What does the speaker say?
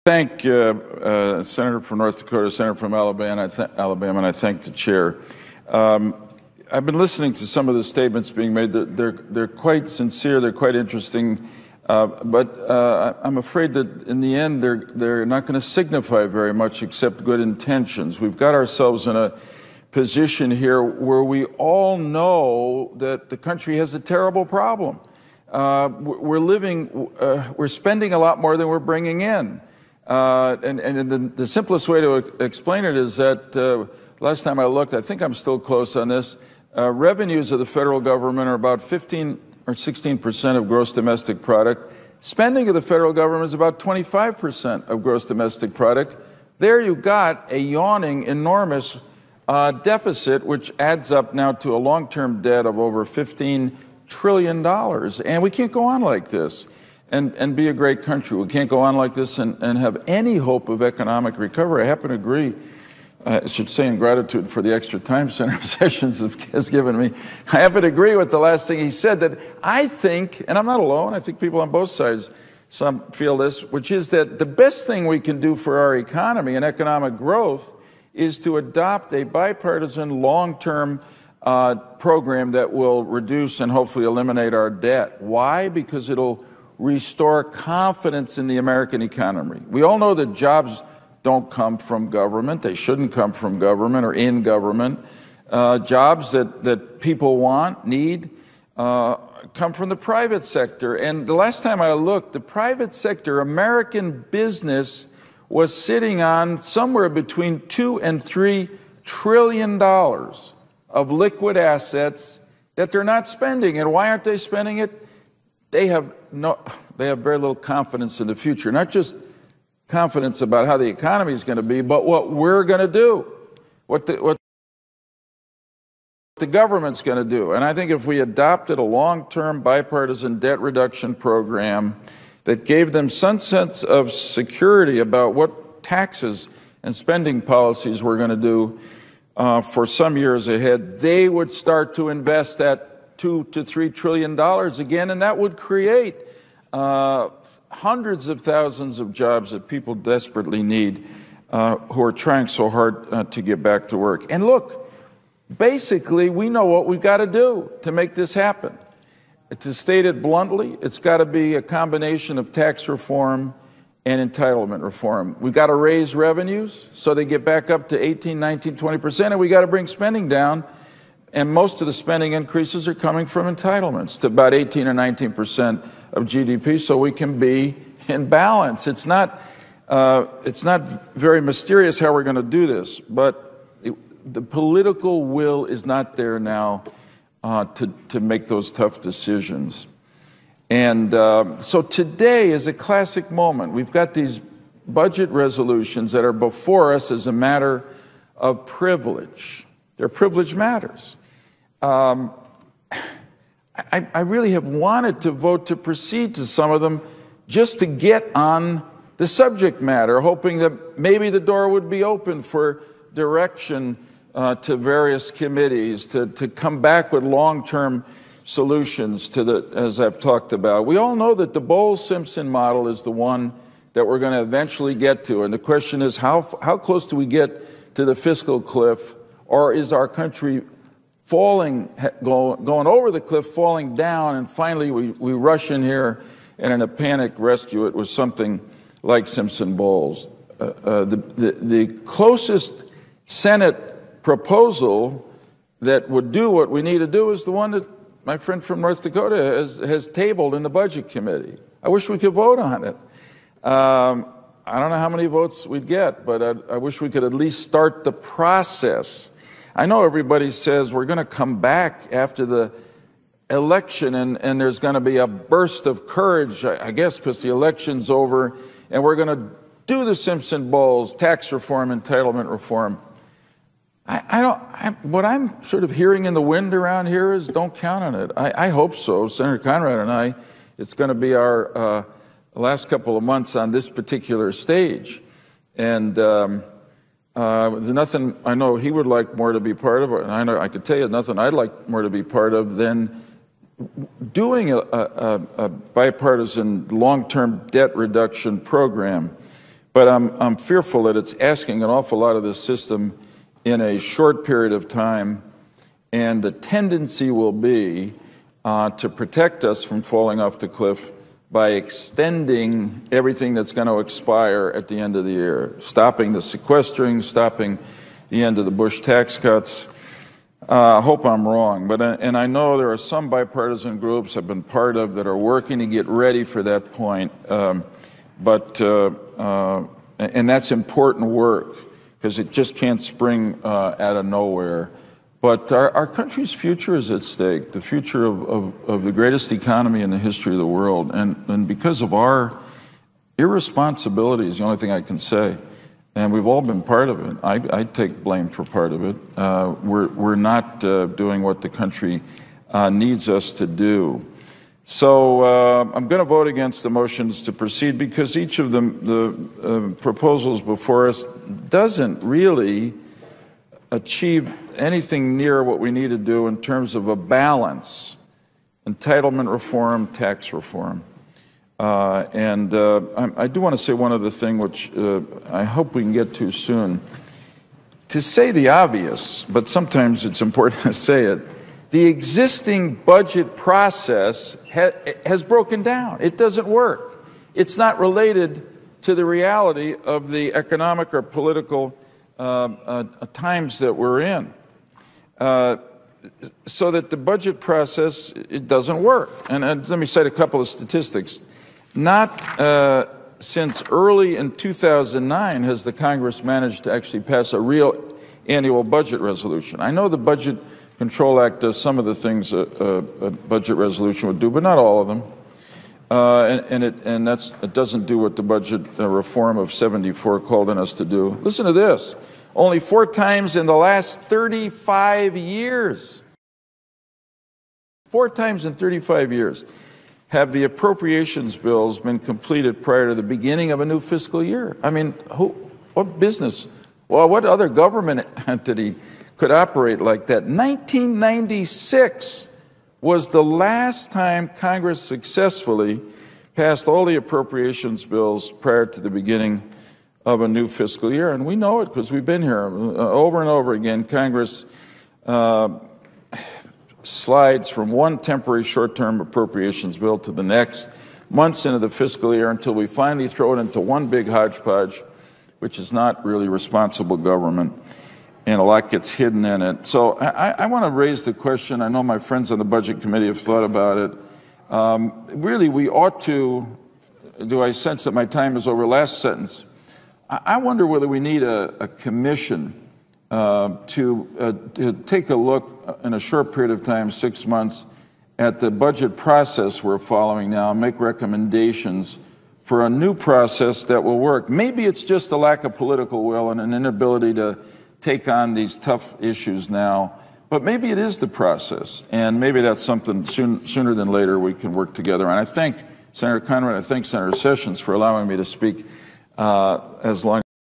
thank Senator from North Dakota, Senator from Alabama, and I thank the chair. I've been listening to some of the statements being made. They're quite sincere. They're quite interesting. But I'm afraid that in the end, they're not going to signify very much except good intentions. We've got ourselves in a position here where we all know that the country has a terrible problem. We're spending a lot more than we're bringing in. And the simplest way to explain it is that last time I looked, I think I'm still close on this, revenues of the federal government are about 15 or 16% of gross domestic product. Spending of the federal government is about 25% of gross domestic product. There you got a yawning, enormous deficit, which adds up now to a long-term debt of over $15 trillion. And we can't go on like this and be a great country. We can't go on like this and have any hope of economic recovery. I happen to agree. I should say in gratitude for the extra time Senator Sessions has given me. I happen to agree with the last thing he said, that I think, and I'm not alone, I think people on both sides, some feel this, which is that the best thing we can do for our economy and economic growth is to adopt a bipartisan long-term program that will reduce and hopefully eliminate our debt. Why? Because it'll restore confidence in the American economy. We all know that jobs don't come from government. They shouldn't come from government or in government. Jobs that people want, need, come from the private sector. And the last time I looked, the private sector, American business, was sitting on somewhere between $2 and $3 trillion of liquid assets that they're not spending. And why aren't they spending it? They have very little confidence in the future, not just confidence about how the economy is going to be, but what we're going to do, what the government's going to do. And I think if we adopted a long-term bipartisan debt reduction program that gave them some sense of security about what taxes and spending policies we're going to do for some years ahead, they would start to invest that $2 to $3 trillion again, and that would create hundreds of thousands of jobs that people desperately need, who are trying so hard to get back to work. And look, basically, we know what we've got to do to make this happen. To state it bluntly, it's got to be a combination of tax reform and entitlement reform. We've got to raise revenues so they get back up to 18, 19, 20%, and we got to bring spending down. And most of the spending increases are coming from entitlements to about 18 or 19% of GDP, so we can be in balance. It's not very mysterious how we're going to do this, but the political will is not there now to make those tough decisions. And so today is a classic moment. We've got these budget resolutions that are before us as a matter of privilege. They're privilege matters. I really have wanted to vote to proceed to some of them just to get on the subject matter, hoping that maybe the door would be open for direction to various committees to come back with long-term solutions to as I've talked about. We all know that the Bowles-Simpson model is the one that we're going to eventually get to, and the question is how close do we get to the fiscal cliff, or is our country falling, going over the cliff, falling down, and finally we rush in here and in a panic rescue it with something like Simpson-Bowles. The closest Senate proposal that would do what we need to do is the one that my friend from North Dakota has tabled in the Budget Committee. I wish we could vote on it. I don't know how many votes we'd get, but I wish we could at least start the process. I know everybody says we're going to come back after the election and there's going to be a burst of courage, I guess, because the election's over, and we're going to do the Simpson-Bowles, tax reform, entitlement reform. What I'm sort of hearing in the wind around here is don't count on it. I hope so. Senator Conrad and I, it's going to be our last couple of months on this particular stage. And there's nothing I know he would like more to be part of, and I know I could tell you nothing I'd like more to be part of than doing a bipartisan long-term debt reduction program. But I'm fearful that it's asking an awful lot of this system in a short period of time, and the tendency will be to protect us from falling off the cliff by extending everything that's going to expire at the end of the year, stopping the sequestering, stopping the end of the Bush tax cuts. I hope I'm wrong, and I know there are some bipartisan groups I've been part of that are working to get ready for that point, and that's important work because it just can't spring out of nowhere. But our country's future is at stake, the future of the greatest economy in the history of the world. And because of our irresponsibility is the only thing I can say. And we've all been part of it. I take blame for part of it. We're not doing what the country needs us to do. So I'm going to vote against the motions to proceed because each of the proposals before us doesn't really achieve anything near what we need to do in terms of a balance: entitlement reform, tax reform. I do want to say one other thing, which I hope we can get to soon. To say the obvious, but sometimes it's important to say it, the existing budget process has broken down. It doesn't work. It's not related to the reality of the economic or political times that we're in. So that the budget process, it doesn't work. And let me cite a couple of statistics. Not since early in 2009 has the Congress managed to actually pass a real annual budget resolution. I know the Budget Control Act does some of the things a budget resolution would do, but not all of them. It doesn't do what the budget reform of '74 called on us to do. Listen to this. Only 4 times in the last 35 years, 4 times in 35 years, have the appropriations bills been completed prior to the beginning of a new fiscal year. I mean, what business, well, what other government entity could operate like that? 1996 was the last time Congress successfully passed all the appropriations bills prior to the beginning of a new fiscal year, and we know it because we've been here over and over again. Congress slides from one temporary short-term appropriations bill to the next, months into the fiscal year, until we finally throw it into one big hodgepodge, which is not really responsible government, and a lot gets hidden in it. So I want to raise the question. I know my friends on the Budget Committee have thought about it. Really, we ought to, do I sense that my time is over? Last sentence. I wonder whether we need a commission to take a look in a short period of time, 6 months, at the budget process we're following now and make recommendations for a new process that will work. Maybe it's just a lack of political will and an inability to take on these tough issues now, but maybe it is the process, and maybe that's something sooner than later we can work together on. I thank Senator Conrad, I thank Senator Sessions for allowing me to speak as long